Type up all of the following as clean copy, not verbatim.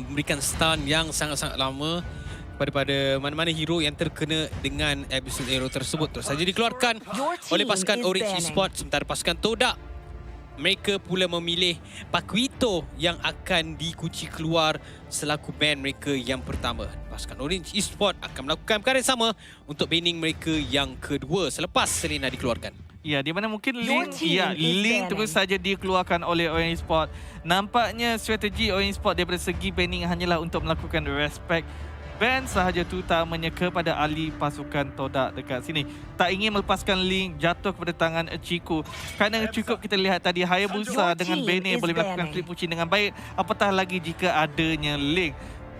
memberikan stun yang sangat-sangat lama pada mana-mana hero yang terkena dengan Abyssal Arrow tersebut. Terus saja dikeluarkan oleh pasukan Orange Esports. Sementara pasukan Todak, mereka pula memilih Paquito yang akan dikunci keluar selaku ban mereka yang pertama. Pasukan Orange Esports akan melakukan perkara yang sama untuk banning mereka yang kedua selepas Selena dikeluarkan. Ya, di mana mungkin Link terus saja dikeluarkan oleh Orange Esports. Nampaknya strategi Orange Esports daripada segi banning hanyalah untuk melakukan respect ban sahaja, terutamanya kepada ahli pasukan Todak dekat sini. Tak ingin melepaskan Link jatuh kepada tangan Chico. Kerana cukup kita lihat tadi Hayabusa dengan banner boleh melakukan flip pushing dengan baik, apatah lagi jika adanya Link.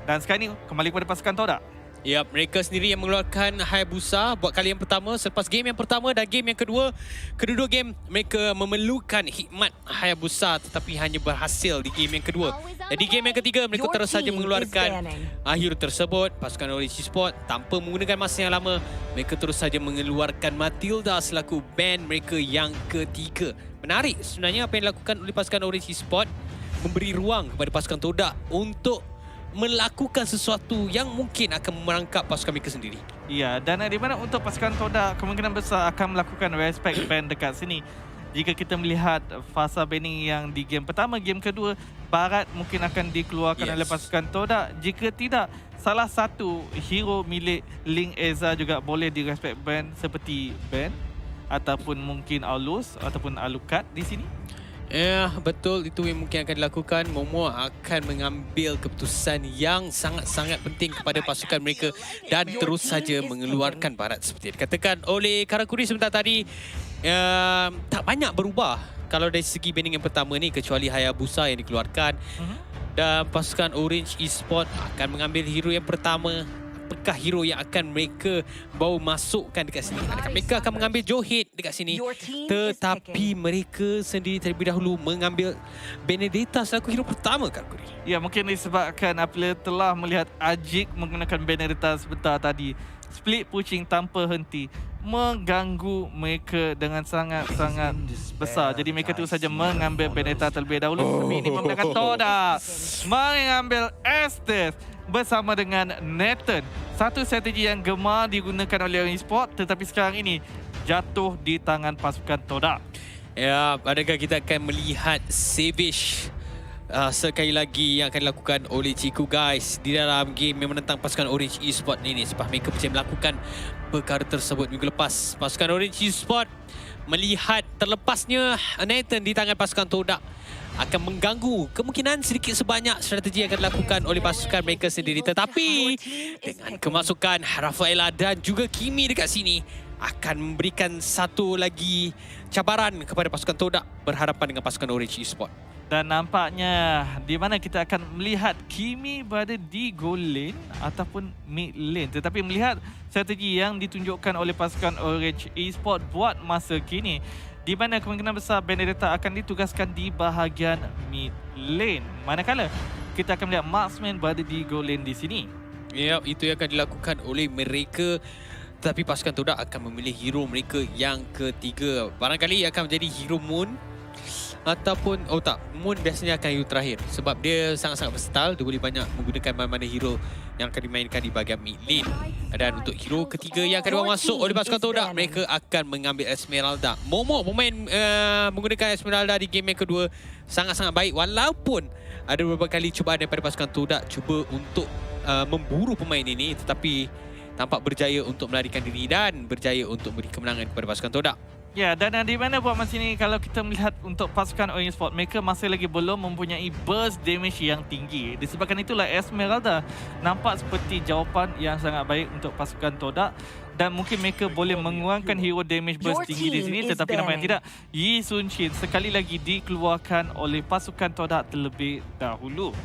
Dan sekarang ni kembali kepada pasukan Todak. Ya, mereka sendiri yang mengeluarkan Hayabusa buat kali yang pertama selepas game yang pertama dan game yang kedua. Kedua-dua game mereka memerlukan hikmat Hayabusa tetapi hanya berhasil di game yang kedua. Dan di game yang ketiga mereka terus saja mengeluarkan hero tersebut. Pasukan Orange Esports tanpa menggunakan masa yang lama, mereka terus saja mengeluarkan Matilda selaku ban mereka yang ketiga. Menarik sebenarnya apa yang dilakukan oleh pasukan Orange Esports, memberi ruang kepada pasukan Todak untuk melakukan sesuatu yang mungkin akan merangkap pasukan mereka sendiri. Ya, dan di mana untuk pasukan Todak kemungkinan besar akan melakukan respect ban dekat sini. Jika kita melihat fasa banning yang di game pertama, game kedua, Barat mungkin akan dikeluarkan oleh pasukan Todak. Jika tidak, salah satu hero milik Link Eza juga boleh di respect ban seperti Ben ataupun mungkin Aulus ataupun Alucard di sini. Ya, betul. Itu yang mungkin akan dilakukan. Momo akan mengambil keputusan yang sangat-sangat penting kepada pasukan mereka dan terus saja mengeluarkan Barat seperti dikatakan oleh Karakuri sebentar tadi. Tak banyak berubah kalau dari segi banning yang pertama ni, kecuali Hayabusa yang dikeluarkan. Dan pasukan Orange Esports akan mengambil hero yang pertama. Apakah hero yang akan mereka bawa masukkan dekat sini? Adakah mereka akan mengambil Johid dekat sini? Tetapi mereka sendiri terlebih dahulu mengambil Benedetta selaku hero pertama, Kak Kuri. Ya, mungkin disebabkan apabila telah melihat Ajik menggunakan Benedetta sebentar tadi. Split pushing tanpa henti mengganggu mereka dengan sangat-sangat besar. Jadi mereka terus saja mengambil Benedetta terlebih dahulu. Tapi ini menggunakan Todak mengambil Estes bersama dengan Nathan. Satu strategi yang gemar digunakan oleh Orange Esports, tetapi sekarang ini jatuh di tangan pasukan Todak. Ya, adakah kita akan melihat Savage sekali lagi yang akan dilakukan oleh Chico guys di dalam game yang menentang pasukan Orange Esports ini, sebab mereka percaya melakukan perkara tersebut minggu lepas. Pasukan Orange Esports melihat terlepasnya Nathan di tangan pasukan Todak akan mengganggu kemungkinan sedikit sebanyak strategi yang akan dilakukan oleh pasukan mereka sendiri. Tetapi dengan kemasukan Rafaela dan juga Kimi dekat sini akan memberikan satu lagi cabaran kepada pasukan Todak berhadapan dengan pasukan Orange Esports. Dan nampaknya di mana kita akan melihat Kimi berada di goal lane ataupun mid lane. Tetapi melihat strategi yang ditunjukkan oleh pasukan Orange Esports buat masa kini, di mana kemungkinan besar Benedetta akan ditugaskan di bahagian mid lane. Manakala kita akan melihat marksman berada di goal lane di sini. Ya, itu yang akan dilakukan oleh mereka. Tetapi pasukan Todak akan memilih hero mereka yang ketiga. Barangkali akan menjadi hero Moon. Ataupun, Moon biasanya akan hero terakhir. Sebab dia sangat-sangat versatile. Dia boleh banyak menggunakan mana-mana hero yang akan dimainkan di bahagian mid lane. Dan untuk hero ketiga yang akan dibawa masuk oleh pasukan Todak, mereka akan mengambil Esmeralda. Momo pemain menggunakan Esmeralda di game yang kedua sangat-sangat baik. Walaupun ada beberapa kali cubaan daripada pasukan Todak cuba untuk memburu pemain ini, tetapi tampak berjaya untuk melarikan diri dan berjaya untuk beri kemenangan kepada pasukan Todak. Ya, dan di mana buat masa ini kalau kita melihat untuk pasukan Orange Esports, mereka masih lagi belum mempunyai burst damage yang tinggi. Disebabkan itulah Esmeralda nampak seperti jawapan yang sangat baik untuk pasukan Todak. Dan mungkin mereka boleh mengurangkan hero damage burst tinggi di sini. Tetapi nampaknya tidak. Yi Sun Shin sekali lagi dikeluarkan oleh pasukan Todak terlebih dahulu.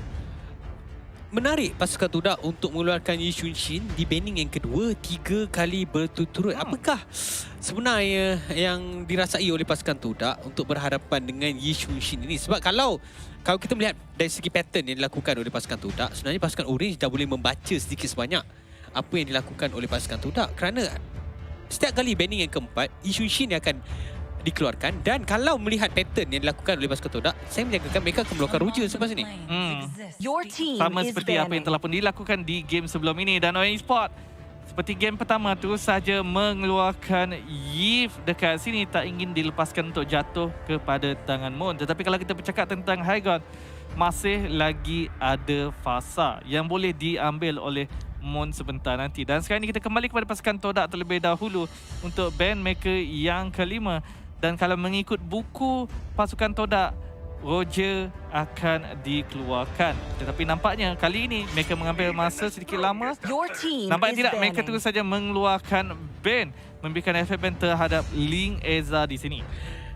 Menarik pasukan Todak untuk mengeluarkan Yi Sun Shin di banning yang kedua 3 kali berturut-turut. Apakah sebenarnya yang dirasai oleh pasukan Todak untuk berhadapan dengan Yi Sun Shin ini? Sebab kalau kita melihat dari segi pattern yang dilakukan oleh pasukan Todak, sebenarnya pasukan Orange dah boleh membaca sedikit sebanyak apa yang dilakukan oleh pasukan Todak. Kerana setiap kali banning yang keempat, Yi Sun Shin akan dikeluarkan. Dan kalau melihat pattern yang dilakukan oleh pasukan Todak, saya menjangkakan mereka akan melakukan Roger selepas ini. Sama seperti apa yang telah pun dilakukan di game sebelum ini. Dan Orange Sport seperti game pertama tu saja mengeluarkan Yves dekat sini, tak ingin dilepaskan untuk jatuh kepada tangan Moon. Tetapi kalau kita bercakap tentang High masih lagi ada fasa yang boleh diambil oleh Moon sebentar nanti. Dan sekarang ini kita kembali kepada pasukan Todak terlebih dahulu untuk band mereka yang kelima. Dan kalau mengikut buku pasukan Todak, Roger akan dikeluarkan. Tetapi nampaknya kali ini mereka mengambil masa sedikit lama. Nampaknya tidak, mereka terus saja mengeluarkan ban, memberikan efek ban terhadap Ling Eza di sini.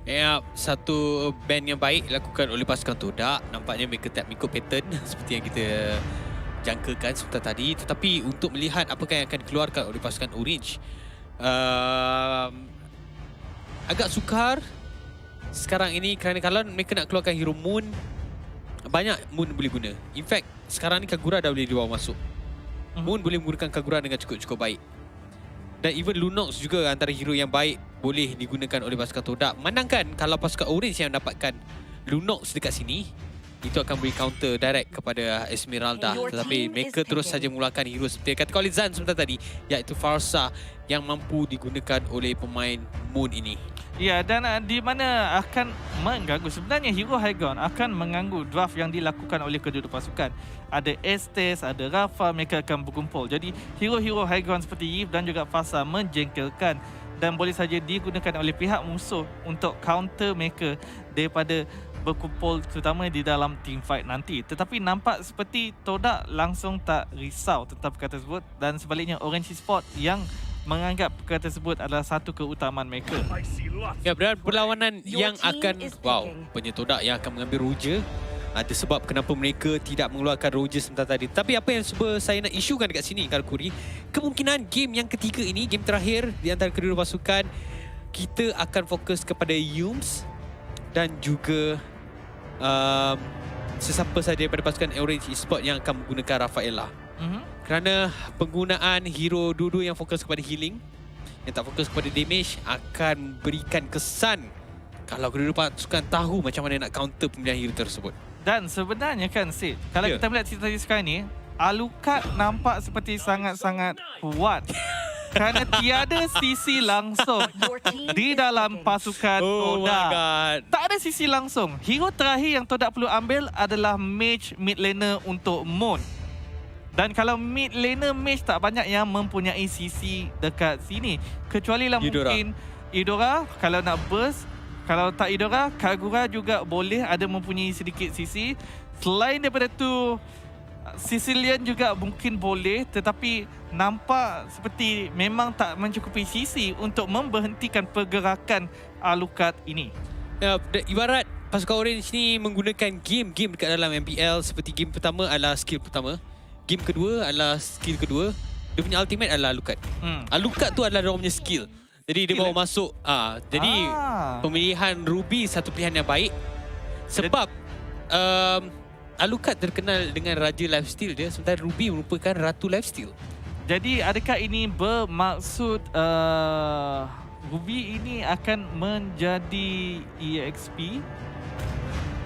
Ya, satu ban yang baik dilakukan oleh pasukan Todak. Nampaknya mereka tak mengikut pattern seperti yang kita jangkakan sebentar tadi. Tetapi untuk melihat apakah yang akan dikeluarkan oleh pasukan Orange, agak sukar sekarang ini kerana kalau mereka nak keluarkan hero Moon, banyak Moon boleh guna. In fact, sekarang ni Kagura dah boleh dibawa masuk. Moon boleh menggunakan Kagura dengan cukup baik. Dan even Lunox juga antara hero yang baik boleh digunakan oleh pasukan Todak. Memandangkan kalau pasukan Orange yang dapatkan Lunox dekat sini, itu akan beri counter direct kepada Esmeralda. Tetapi mereka terus saja mengeluarkan hero seperti yang kata oleh Zan sebentar tadi, iaitu Farsa yang mampu digunakan oleh pemain Moon ini. Ya, dan di mana akan mengganggu. Sebenarnya hero High akan mengganggu draft yang dilakukan oleh kedua pasukan. Ada Estes, ada Rafa, mereka akan berkumpul. Jadi hero-hero High seperti Yves dan juga Fasa menjengkelkan dan boleh saja digunakan oleh pihak musuh untuk counter mereka daripada berkumpul terutama di dalam team fight nanti. Tetapi nampak seperti Todak langsung tak risau tentang perkara tersebut, dan sebaliknya Orange Sport yang menganggap perkara tersebut adalah satu keutamaan mereka. Ya, berlawanan yang akan punya Todak yang akan mengambil Roger. Ada sebab kenapa mereka tidak mengeluarkan Roger sebentar tadi. Tapi apa yang saya nak isukan dekat sini, Kalkuri, kemungkinan game yang ketiga ini, game terakhir di antara kedua pasukan, kita akan fokus kepada Yums dan juga sesiapa saja daripada pasukan Orange Esport yang akan menggunakan Rafaela. Kerana penggunaan hero dua-dua yang fokus kepada healing, yang tak fokus kepada damage, akan berikan kesan kalau kedua pasukan tahu macam mana nak counter pemilihan hero tersebut. Dan sebenarnya kan Sid, kalau kita melihat situasi sekarang ni, Alucard nampak seperti sangat-sangat kuat. Kerana tiada sisi langsung di dalam pasukan Todak. Tak ada sisi langsung. Hero terakhir yang Todak perlu ambil adalah mage mid laner untuk Moon. Dan kalau mid laner mage tak banyak yang mempunyai sisi dekat sini. Kecuali lah mungkin Idora kalau nak burst. Kalau tak Idora, Kagura juga boleh ada mempunyai sedikit sisi. Selain daripada tu, Sicilian juga mungkin boleh, tetapi nampak seperti memang tak mencukupi sisi untuk memberhentikan pergerakan Alucard ini. Ya, ibarat pasukan Orange ni menggunakan game-game dekat dalam MPL. Seperti game pertama adalah skill pertama, game kedua adalah skill kedua. Dia punya ultimate adalah Alucard. Alucard tu adalah dia punya skill. Jadi dia bawa masuk. Jadi pemilihan Ruby satu pilihan yang baik. Sebab Alucard terkenal dengan Raja Lifesteal dia, sementara Ruby merupakan Ratu Lifesteal. Jadi adakah ini bermaksud Ruby ini akan menjadi EXP?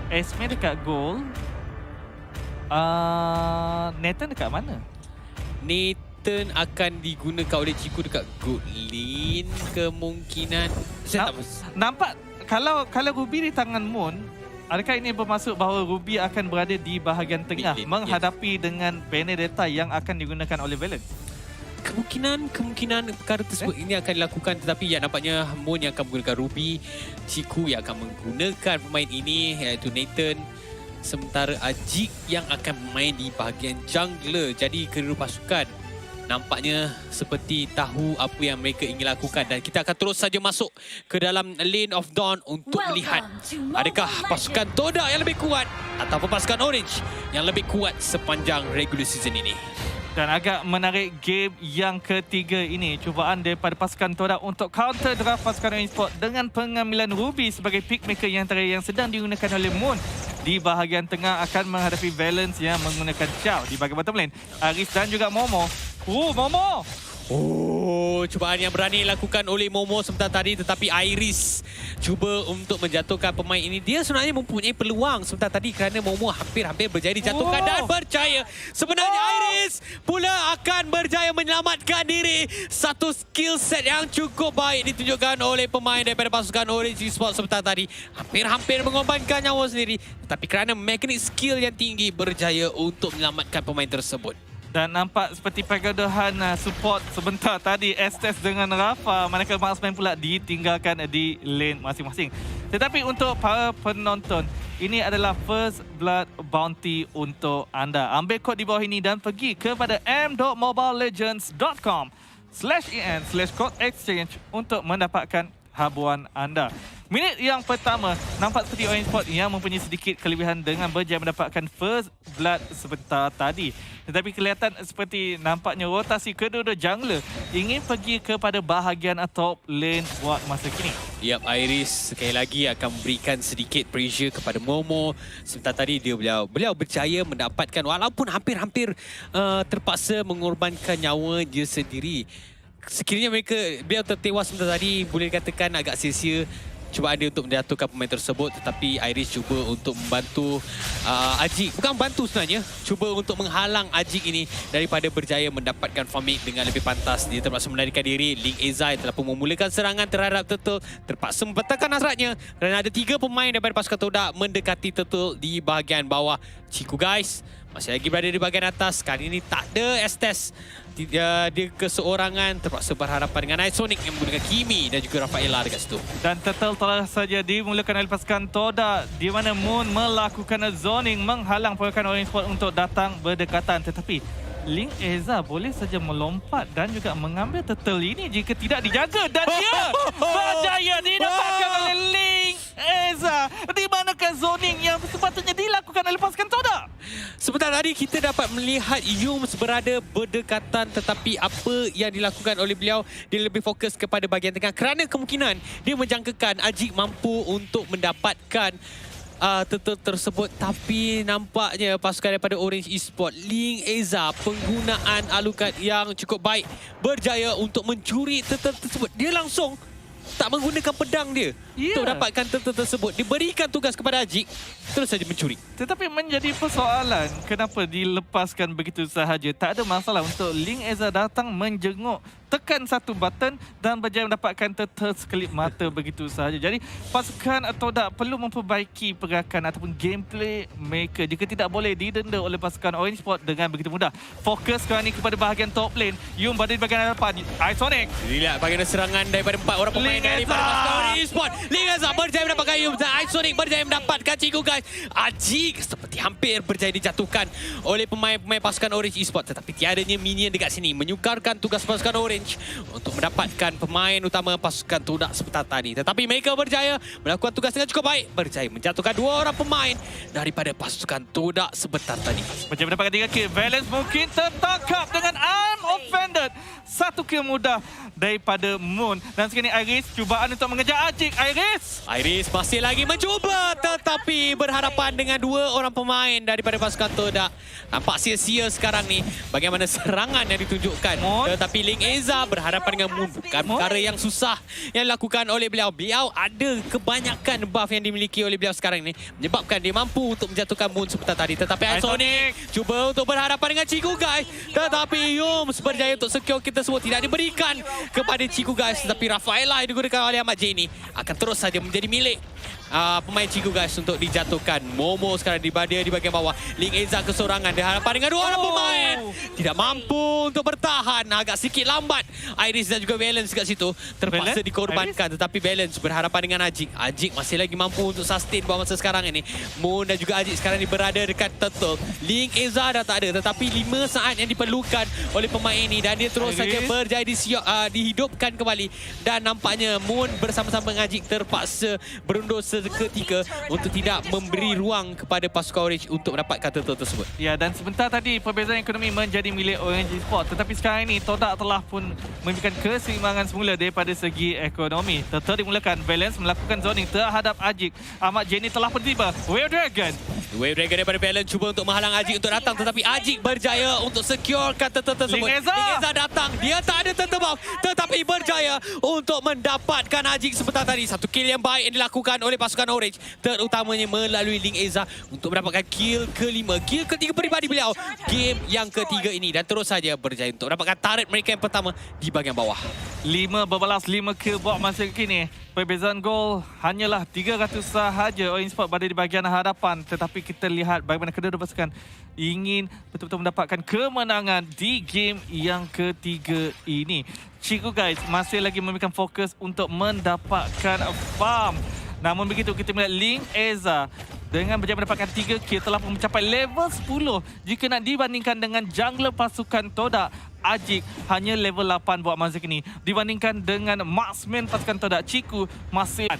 Esme dekat gold. Nathan dekat mana? Nathan akan digunakan oleh Ciku dekat gold lane kemungkinan. Nampak kalau Ruby di tangan Moon, adakah ini bermaksud bahawa Ruby akan berada di bahagian tengah menghadapi dengan Benedetta yang akan digunakan oleh Valence? Kemungkinan perkara tersebut ini akan dilakukan, tetapi ya nampaknya Moon yang akan menggunakan Ruby, Ciku yang akan menggunakan pemain ini iaitu Nathan, sementara Ajik yang akan bermain di bahagian jungler. Jadi kedua pasukan nampaknya seperti tahu apa yang mereka ingin lakukan, dan kita akan terus saja masuk ke dalam Lane of Dawn untuk melihat adakah pasukan Todak yang lebih kuat ataupun pasukan Orange yang lebih kuat sepanjang regular season ini. Dan agak menarik game yang ketiga ini. Cubaan daripada pasukan Todak untuk counter draft pasukan Orange Sport dengan pengambilan Ruby sebagai pick maker yang sedang digunakan oleh Moon. Di bahagian tengah akan menghadapi Valence yang menggunakan Chow. Di bahagian bottom lane, Aris dan juga Momo. Momo! Oh, cubaan yang berani dilakukan oleh Momo sebentar tadi, tetapi Iris cuba untuk menjatuhkan pemain ini. Dia sebenarnya mempunyai peluang sebentar tadi kerana Momo hampir-hampir berjaya dijatuhkan dan berjaya. Sebenarnya Iris pula akan berjaya menyelamatkan diri. Satu skill set yang cukup baik ditunjukkan oleh pemain daripada pasukan Orange Esports sebentar tadi. Hampir-hampir mengorbankan nyawa sendiri, tetapi kerana mekanik skill yang tinggi berjaya untuk menyelamatkan pemain tersebut. Dan nampak seperti pergaduhan support sebentar tadi Estes dengan Rafa, manakala marksman pula ditinggalkan di lane masing-masing. Tetapi untuk para penonton, ini adalah first blood bounty untuk anda. Ambil kod di bawah ini dan pergi kepada m.mobilelegends.com/en/code exchange untuk mendapatkan habuan anda. Minit yang pertama, nampak seperti Orange Sport yang mempunyai sedikit kelebihan dengan berjaya mendapatkan first blood sebentar tadi. Tetapi kelihatan seperti nampaknya rotasi kedua-dua jungler ingin pergi kepada bahagian top lane buat masa kini. Yap, Iris sekali lagi akan memberikan sedikit pressure kepada Momo. Sebentar tadi beliau berjaya mendapatkan, walaupun hampir-hampir terpaksa mengorbankan nyawa dia sendiri. Sekiranya beliau tertewas sebentar tadi, boleh dikatakan agak sia-sia cubaan dia untuk menjatuhkan pemain tersebut. Tetapi Iris cuba untuk membantu Ajik. Bukan bantu sebenarnya, cuba untuk menghalang Ajik ini daripada berjaya mendapatkan farming dengan lebih pantas. Dia terpaksa melarikan diri. Link Ezai telah pun memulakan serangan terhadap Turtle, terpaksa membatalkan hasratnya kerana ada 3 pemain daripada pasukan Todak mendekati Turtle di bahagian bawah. Ciku guys masih lagi berada di bahagian atas. Kali ini tak ada Estes. Dia keseorangan, terpaksa berhadapan dengan Isonic yang menggunakan Kimi dan juga Rafaela dekat situ. Dan Turtle telah saja dimulakan oleh pasukan Todak, di mana Moon melakukan zoning menghalang pasukan Orange Sport untuk datang berdekatan. Tetapi Link Eza boleh saja melompat dan juga mengambil Turtle ini jika tidak dijaga. Dan dia berjaya didapatkan oleh Link Eza. Di manakah zoning yang sepatutnya dilakukan oleh pasukan Todak? Sebentar tadi kita dapat melihat Yums berada berdekatan, tetapi apa yang dilakukan oleh beliau, dia lebih fokus kepada bahagian tengah kerana kemungkinan dia menjangkakan Ajik mampu untuk mendapatkan Turtle tersebut. Tapi nampaknya pasukan daripada Orange Esports, Link Eza, penggunaan alukan yang cukup baik, berjaya untuk mencuri Turtle tersebut. Dia langsung tak menggunakan pedang dia untuk dapatkan Turtle tersebut. Diberikan tugas kepada Ajik, terus saja mencuri. Tetapi menjadi persoalan, kenapa dilepaskan begitu sahaja? Tak ada masalah untuk Link Eza datang menjenguk, tekan satu button dan berjaya mendapatkan Turtle sekelip mata begitu sahaja. Jadi pasukan Todak perlu memperbaiki pergerakan ataupun gameplay mereka jika tidak boleh didenda oleh pasukan Orange Sport dengan begitu mudah. Fokus sekarang ni kepada bahagian top lane. Yum berada di bahagian hadapan. Isonic. Lihat bahagian serangan daripada 4 orang pemain daripada pasukan Orange Esports. Link Eza berjaya mendapatkan Yum dan Isonic berjaya mendapatkan Ciku guys. Ajik seperti hampir berjaya dijatuhkan oleh pemain-pemain pasukan Orange Esports. Tetapi tiadanya minion dekat sini menyukarkan tugas pasukan Orange untuk mendapatkan pemain utama pasukan Todak sebentar tadi. Tetapi mereka berjaya melakukan tugas dengan cukup baik, berjaya menjatuhkan 2 orang pemain daripada pasukan Todak sebentar tadi. Berjaya mendapatkan 3 kill. Valence mungkin tertangkap dengan I'm offended. 1 kill mudah daripada Moon. Dan sekarang ni Iris cubaan untuk mengejar Ajik. Iris masih lagi mencuba, tetapi berhadapan dengan 2 orang pemain daripada pasukan Todak. Nampak sia-sia sekarang ni bagaimana serangan yang ditunjukkan. Tetapi Link Eza berhadapan dengan Moon, bukan perkara yang susah yang dilakukan oleh beliau. Beliau ada kebanyakan buff yang dimiliki oleh beliau sekarang ni, menyebabkan dia mampu untuk menjatuhkan Moon sebentar tadi. Tetapi Isonic cuba untuk berhadapan dengan Ciku guys, tetapi Yums berjaya untuk secure kita semua. Tidak diberikan kepada Ciku guys, tetapi Rafaela yang digunakan oleh Ahmad J ini akan terus saja menjadi milik pemain Ciku guys untuk dijatuhkan. Momo sekarang di bahagian bawah. Link Eza kesorangan di hadapan dengan 2 orang pemain, tidak mampu untuk bertahan, agak sikit lambat. Iris dan juga Valence kat situ terpaksa dikorbankan. Tetapi Valence berhadapan dengan Ajik. Ajik masih lagi mampu untuk sustain buat masa sekarang ini. Moon dan juga Ajik sekarang ni berada dekat Turtle. Link Eza dah tak ada, tetapi 5 saat yang diperlukan oleh pemain ini dan dia terus saja berjaya dihidupkan kembali. Dan nampaknya Moon bersama-sama dengan Ajik terpaksa berundur seketika untuk tidak memberi ruang kepada pasukan Orange untuk mendapatkan Turtle tersebut. Ya, dan sebentar tadi perbezaan ekonomi menjadi milik Orange Esports. Tetapi sekarang ini Todak telah pun memberikan keseimbangan semula daripada segi ekonomi. Turtle dimulakan, Valence melakukan zoning terhadap Ajik. Ahmad Jenny telah pun tiba. Whale Dragon Wave Dragon daripada Balance cuba untuk menghalang Ajik untuk datang, tetapi Ajik berjaya untuk securekan turtle tersebut. Ling Eza datang, dia tak ada turtle buff, tetapi berjaya untuk mendapatkan Ajik sebentar tadi. Satu kill yang baik yang dilakukan oleh pasukan Orange, terutamanya melalui Ling Eza untuk mendapatkan kill kelima, kill ketiga peribadi beliau game yang ketiga ini, dan terus saja berjaya untuk mendapatkan turret mereka yang pertama di bahagian bawah. 5 kill buat masa kini. Perbezaan gol hanyalah 300 sahaja. Orange Sport berada di bahagian hadapan, tetapi kita lihat bagaimana kedua-dua pasukan ingin betul-betul mendapatkan kemenangan di game yang ketiga ini. Ciku guys masih lagi memberikan fokus untuk mendapatkan farm. Namun begitu kita melihat Ling Eza dengan berjaya mendapatkan 3 kill telah pun mencapai level 10 jika nak dibandingkan dengan jungler pasukan Todak. Ajik hanya level 8 buat masa kini dibandingkan dengan marksman pasukan Todak. Ciku masih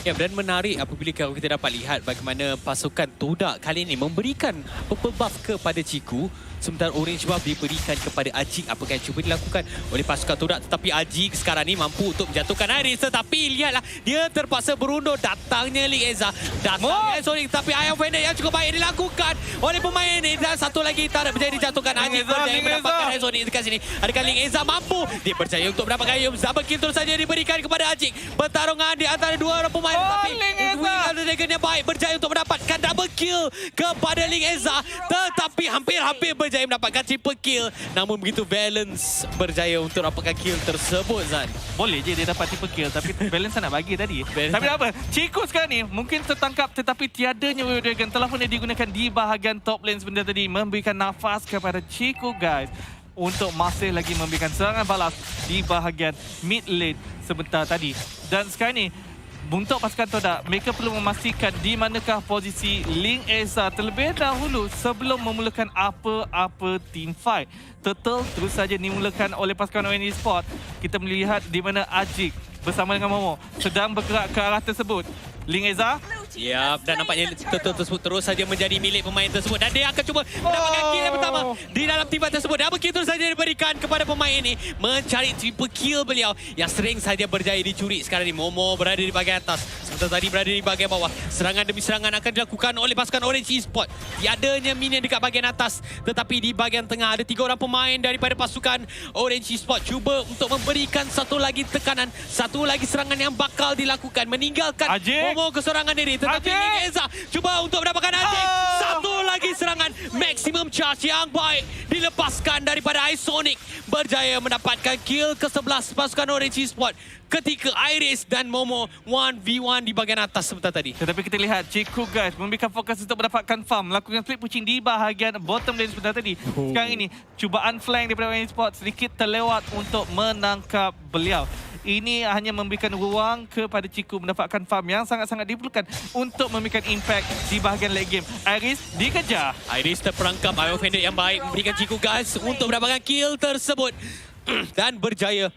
Ya, dan menarik apabila kalau kita dapat lihat bagaimana pasukan Todak kali ini memberikan purple buff kepada Ciku, sementara orange buff diberikan kepada Ajik. Apa yang cuba dilakukan oleh pasukan Todak, tetapi Ajik sekarang ni mampu untuk menjatuhkan Iris, tetapi lihatlah dia terpaksa berundur. Datangnya Ling Eza, datangnya Sonic, tapi Iron Fender yang cukup baik dilakukan oleh pemain ini, dan satu lagi tarik berjaya dijatuhkan. Ajik berjaya mendapatkan Iron Sonic dekat sini. Adakah Ling Eza mampu? Dia berjaya untuk mendapatkan Yum. Double kill terus saja diberikan kepada Ajik. Pertarungan di antara dua orang pemain, tetapi Ling Eza Dragon yang baik berjaya untuk mendapatkan double kill kepada Ling Eza, tetapi hampir-hampir berjaya mendapatkan triple kill. Namun begitu Balance berjaya untuk dapatkan kill tersebut, Zan. boleh je dia dapat triple kill, tapi balance nak bagi tadi. Tapi tak apa, Ciku sekarang ni mungkin tertangkap, tetapi tiadanya Wave Dragon telah pun digunakan di bahagian top lane sebentar tadi, memberikan nafas kepada Ciku guys untuk masih lagi memberikan serangan balas di bahagian mid lane sebentar tadi. Dan sekarang ni untuk pasukan Todak, mereka perlu memastikan di manakah posisi Ling Eza terlebih dahulu sebelum memulakan apa-apa team fight. Turtle terus saja dimulakan oleh pasukan Orange Sport. Kita melihat di mana Ajik bersama dengan Momo sedang bergerak ke arah tersebut. Ling Eza Ya, dan nampaknya turtle tersebut terus saja menjadi milik pemain tersebut, dan dia akan cuba mendapatkan kill yang pertama di dalam team fight tersebut. Double kill terus saja diberikan kepada pemain ini, mencari triple kill beliau yang sering saja berjaya dicuri. Sekarang ni Momo berada di bahagian atas, sementara tadi berada di bahagian bawah. Serangan demi serangan akan dilakukan oleh pasukan Orange Esport. Tiadanya minion dekat bahagian atas, tetapi di bahagian tengah ada 3 orang pemain daripada pasukan Orange Esport cuba untuk memberikan satu lagi tekanan, satu lagi serangan yang bakal dilakukan, meninggalkan Ajik. Momo kesorangan diri. Tetapi Ajik. Ling Eza cuba untuk mendapatkan Ajik. Satu lagi serangan maximum charge yang baik dilepaskan daripada Isonic. Berjaya mendapatkan kill ke-11 pasukan Orange Esport ketika Iris dan Momo 1v1 di bahagian atas sebentar tadi. Tetapi kita lihat Ciku guys memberikan fokus untuk mendapatkan farm, melakukan split pushing di bahagian bottom lane sebentar tadi. Sekarang ini cubaan flank daripada Orange Sport sedikit terlewat untuk menangkap beliau. Ini hanya memberikan ruang kepada Ciku mendapatkan farm yang sangat-sangat diperlukan untuk memberikan impact di bahagian late game. Iris dikejar. Iris terperangkap, Iron Fender yang baik memberikan Ciku gas untuk mendapatkan kill tersebut dan berjaya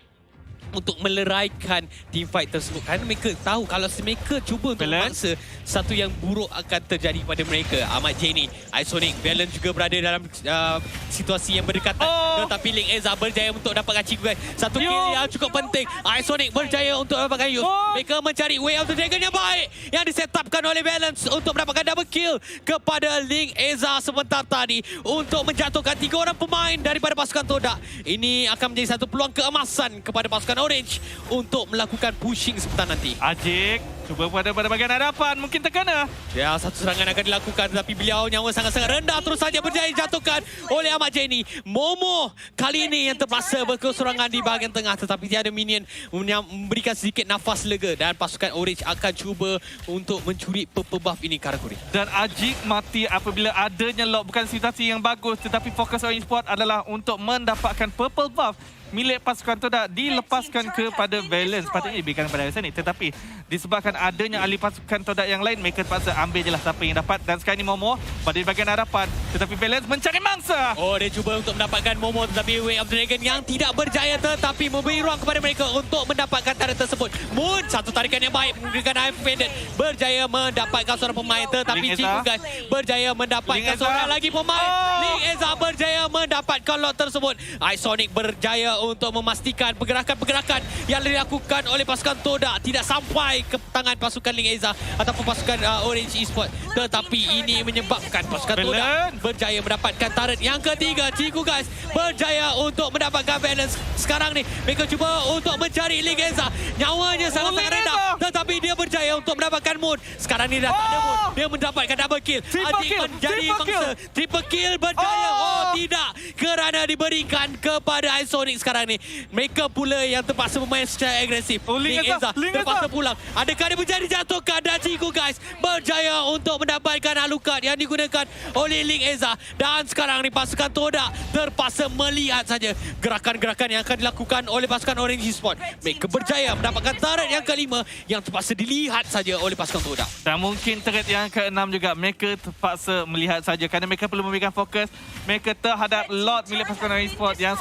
untuk meleraikan team fight tersebut, kerana mereka tahu kalau mereka cuba untuk memaksa, satu yang buruk akan terjadi pada mereka. Ahmad Jenny, Isonic, Balance juga berada dalam situasi yang berdekatan, tetapi Ling Eza berjaya untuk dapatkan Ciku guys. Satu kill yang cukup penting. Isonic berjaya untuk dapatkan use. Mereka mencari Way of the Dragon yang baik yang disetupkan oleh Balance untuk mendapatkan double kill kepada Ling Eza sebentar tadi untuk menjatuhkan 3 orang pemain daripada pasukan Todak. Ini akan menjadi satu peluang keemasan kepada pasukan Orange untuk melakukan pushing sebentar nanti. Ajik cuba pada bahagian hadapan, mungkin terkena. Ya, satu serangan akan dilakukan, tetapi beliau nyawa sangat-sangat rendah. Terus saja berjaya dijatuhkan oleh Ahmad Jenny. Momo kali ini yang terpaksa berkeserangan di bahagian tengah, tetapi tiada minion memberikan sedikit nafas lega, dan pasukan Orange akan cuba untuk mencuri purple buff ini, Karakuri. Dan Ajik mati apabila adanya lock. Bukan situasi yang bagus, tetapi fokus Orange Sport adalah untuk mendapatkan purple buff milik pasukan Todak dilepaskan kepada Valence. Patutnya diberikan kepada Isonic, tetapi disebabkan adanya ahli pasukan Todak yang lain, mereka terpaksa ambil je lah siapa yang dapat. Dan sekarang ni Momo pada di bahagian hadapan, tetapi Valence mencari mangsa. Dia cuba untuk mendapatkan Momo, tetapi Way of the Dragon yang tidak berjaya, tetapi memberi ruang kepada mereka untuk mendapatkan tarik tersebut. Moon, satu tarikan yang baik menggunakan Iron Fender, berjaya mendapatkan seorang pemain, tetapi Ciku guys berjaya mendapatkan seorang lagi pemain. Ling Eza berjaya mendapatkan mendapatkan lot tersebut. Isonic berjaya untuk memastikan pergerakan-pergerakan yang dilakukan oleh pasukan Todak tidak sampai ke tangan pasukan Link Eza ataupun pasukan Orange Esports. Tetapi ini menyebabkan pasukan Todak berjaya mendapatkan turret yang ketiga. Ciku guys berjaya untuk mendapatkan balance. Sekarang ni mereka cuba untuk mencari Link Eza. Nyawanya sangat-sangat rendah. Tetapi dia berjaya untuk mendapatkan Moon. Sekarang ni dah tak ada Moon. Dia mendapatkan double kill. Ajik menjadi mangsa. Triple kill berjaya. Oh tidak. Kerana diberikan kepada Isonic sekarang ni. Mereka pula yang terpaksa bermain secara agresif. Link Eza terpaksa pulang. Adakah dia menjadi jatuhkan? Dan Ciku guys berjaya untuk mendapatkan alucard yang digunakan oleh Link Eza. Dan sekarang ni pasukan Todak terpaksa melihat saja gerakan-gerakan yang akan dilakukan oleh pasukan Orange Esports. Mereka berjaya mendapatkan turret yang kelima yang terpaksa dilihat saja oleh pasukan Todak. Dan mungkin turret yang ke-6 juga mereka terpaksa melihat saja kerana mereka perlu memberikan fokus mereka terhadap lot milik pasukan Orange Esports yang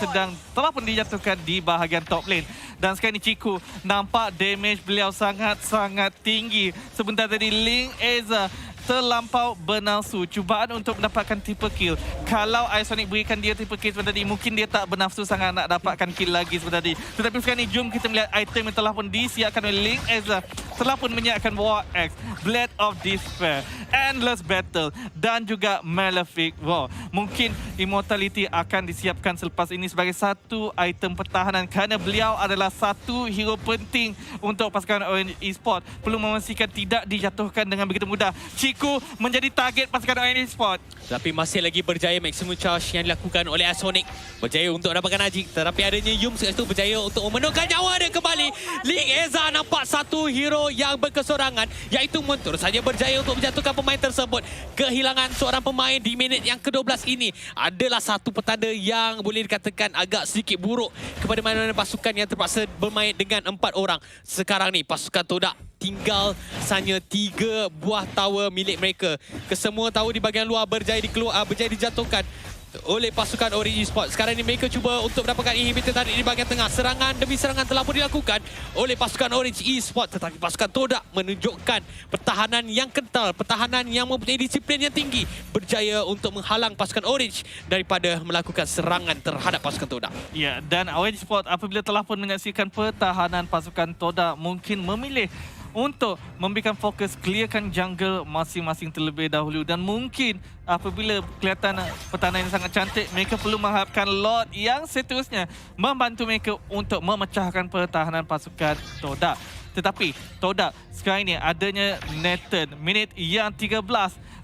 telah pun dijatuhkan di bahagian top lane. Dan sekarang ni Ciku nampak damage beliau sangat-sangat tinggi. Sebentar tadi Link Eza terlampau bernafsu. Cubaan untuk mendapatkan triple kill. Kalau Isonic berikan dia triple kill sebentar tadi, mungkin dia tak bernafsu sangat nak dapatkan kill lagi sebentar tadi. Tetapi sekarang ni jom kita melihat item yang telah pun disiapkan oleh Link Eza. Telah pun menyiapkan War Axe, Blade of Despair, Endless Battle dan juga Malefic War. Mungkin Immortality akan disiapkan selepas ini sebagai satu item pertahanan kerana beliau adalah satu hero penting untuk pasukan Orange Esports. Perlu memastikan tidak dijatuhkan dengan begitu mudah. Ciku menjadi target pasukan Orange Esports. Tapi masih lagi berjaya maximum charge yang dilakukan oleh Isonic. Berjaya untuk dapatkan Ajik. Tetapi adanya Yum itu berjaya untuk memenuhkan nyawa dia kembali. Link Eza nampak satu hero yang berkesorangan, iaitu Moon. Terus saja berjaya untuk menjatuhkan pemain tersebut. Kehilangan seorang pemain di minit yang ke-12 ini adalah satu petanda yang boleh dikatakan agak sedikit buruk kepada mana-mana pasukan yang terpaksa bermain dengan 4 orang. Sekarang ni pasukan Todak tinggal hanya 3 buah tower milik mereka. Kesemua tower di bahagian luar berjaya dijatuhkan oleh pasukan Orange Esports. Sekarang ini mereka cuba untuk mendapatkan inhibitor tarik di bahagian tengah. Serangan demi serangan telah pun dilakukan oleh pasukan Orange Esports. Tetapi pasukan Todak menunjukkan pertahanan yang kental, pertahanan yang mempunyai disiplin yang tinggi. Berjaya untuk menghalang pasukan Orange daripada melakukan serangan terhadap pasukan Todak. Ya, dan Orange Esports apabila telah pun menyaksikan pertahanan pasukan Todak mungkin memilih untuk memberikan fokus clearkan jungle masing-masing terlebih dahulu. Dan mungkin apabila kelihatan pertahanan yang sangat cantik, mereka perlu mengharapkan Lord yang seterusnya membantu mereka untuk memecahkan pertahanan pasukan Todak. Tetapi Todak sekarang ini adanya Nathan minit yang 13.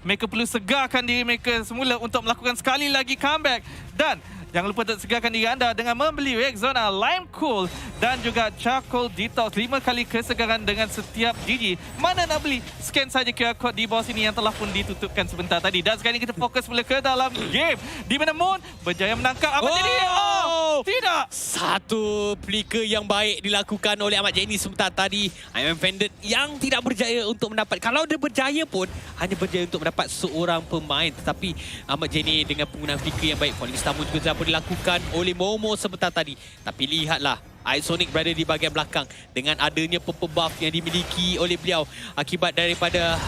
Mereka perlu segarkan diri mereka semula untuk melakukan sekali lagi comeback. Dan jangan lupa untuk segarkan diri anda dengan membeli Rexona Lime Cool dan juga Charcoal Detox 5 kali kesegaran dengan setiap gigi. Mana nak beli? Scan saja QR code di bawah sini yang telah pun ditutupkan sebentar tadi. Dan sekarang ini kita fokus mula ke dalam game di mana Moon berjaya menangkap Ahmad Jenny. Oh, tidak. Satu plika yang baik dilakukan oleh Ahmad Jenny sebentar tadi. I'm offended yang tidak berjaya untuk mendapat. Kalau dia berjaya pun hanya berjaya untuk mendapat seorang pemain. Tetapi Ahmad Jenny dengan penggunaan plika yang baik, Falling Star Moon juga telah pun dilakukan oleh Momo sebentar tadi. Tapi lihatlah, Isonic berada di bahagian belakang dengan adanya purple buff yang dimiliki oleh beliau akibat daripada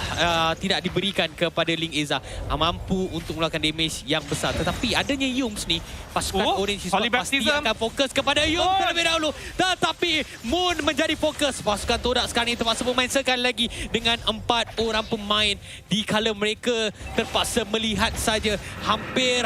tidak diberikan kepada Link Eza, mampu untuk melakukan damage yang besar. Tetapi adanya Yums ni, pasukan Orange Esports pasti akan fokus kepada Yums terlebih dahulu. Tetapi Moon menjadi fokus. Pasukan Todak sekarang ini terpaksa bermain sekali lagi dengan 4 orang pemain di kala mereka terpaksa melihat saja hampir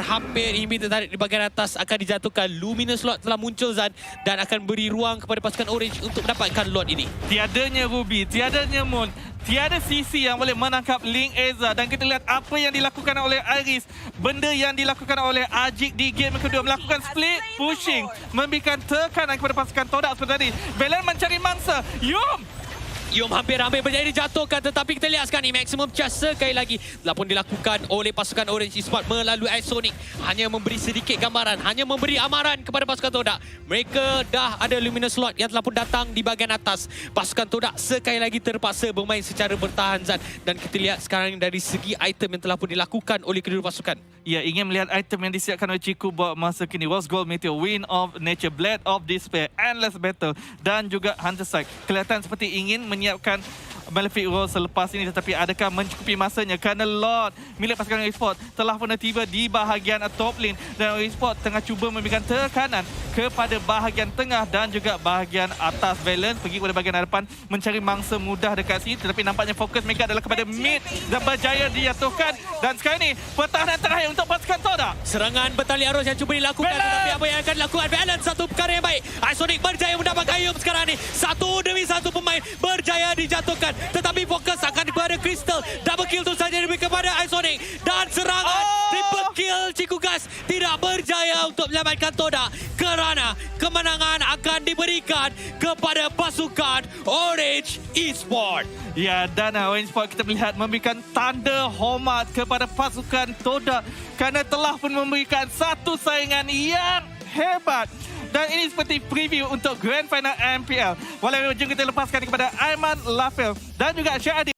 inhibitor tarik di bahagian atas akan dijatuhkan. Luminous Lord telah muncul Zan dan akan beri ruang kepada pasukan Orange untuk mendapatkan Lord ini. Tiadanya Ruby, tiadanya Moon, tiada sisi yang boleh menangkap Link Eza. Dan kita lihat apa yang dilakukan oleh Iris. Benda yang dilakukan oleh Ajik di game kedua. Melakukan split pushing, memberikan tekanan kepada pasukan Todak seperti tadi. Belen mencari mangsa. Yum hampir berjaya dijatuhkan, tetapi kita lihat sekarang ni maximum charge sekali lagi telah pun dilakukan oleh pasukan Orange Esports melalui Isonic. Hanya memberi sedikit gambaran, hanya memberi amaran kepada pasukan Todak. Mereka dah ada Luminous Lord yang telah pun datang di bahagian atas. Pasukan Todak sekali lagi terpaksa bermain secara bertahan, Zan. Dan kita lihat sekarang dari segi item yang telah pun dilakukan oleh kedua pasukan. Ya, ingin melihat item yang disiapkan oleh Ciku buat masa kini. Rose Gold Meteor, Wind of Nature, Blade of Despair, Endless Battle dan juga Hunter Strike. Kelihatan seperti ingin menyiapkan Malefic Role selepas ini, tetapi adakah mencukupi masanya kerana Lord milik pasukan Esport telah pun tiba di bahagian top lane dan Esport tengah cuba memberikan tekanan kepada bahagian tengah dan juga bahagian atas. Balance pergi kepada bahagian hadapan mencari mangsa mudah dekat sini, tetapi nampaknya fokus mereka adalah kepada mid dan berjaya dijatuhkan. Dan sekarang ini pertahanan terakhir untuk pasukan Toda. Serangan bertali arus yang cuba dilakukan, tetapi apa yang akan dilakukan Balance, satu perkara yang baik. Isonic berjaya mendapat kayum sekarang ni. Satu demi satu pemain berjaya dijatuhkan, tetapi fokus akan kepada Crystal. Double kill tu saja diberikan kepada Isonic dan serangan triple kill Cikugas tidak berjaya untuk menyelamatkan Toda kerana kemenangan akan diberikan kepada pasukan Orange Esport. Ya, dan Orange Sport kita melihat memberikan tanda hormat kepada pasukan Toda kerana telah pun memberikan satu saingan yang hebat. Dan ini seperti preview untuk Grand Final MPL. Walau ujung kita lepaskan kepada Aiman Lafel dan juga Syed Adil.